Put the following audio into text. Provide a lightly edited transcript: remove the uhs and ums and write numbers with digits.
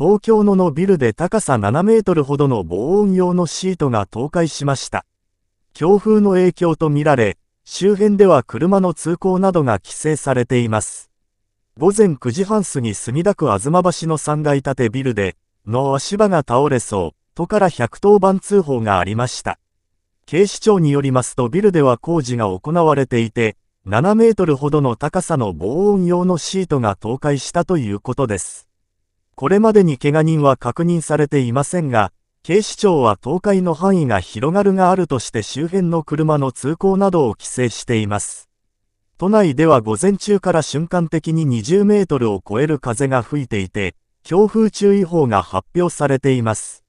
東京のビルで高さ7メートルほどの防音用のシートが倒壊しました。強風の影響とみられ、周辺では車の通行などが規制されています。午前9時半過ぎ墨田区吾妻橋の3階建てビルで、足場が倒れそう、とから110番通報がありました。警視庁によりますとビルでは工事が行われていて、7メートルほどの高さの防音用のシートが倒壊したということです。これまでに怪我人は確認されていませんが、警視庁は倒壊の範囲が広がるがあるとして周辺の車の通行などを規制しています。都内では午前中から瞬間的に20メートルを超える風が吹いていて、強風注意報が発表されています。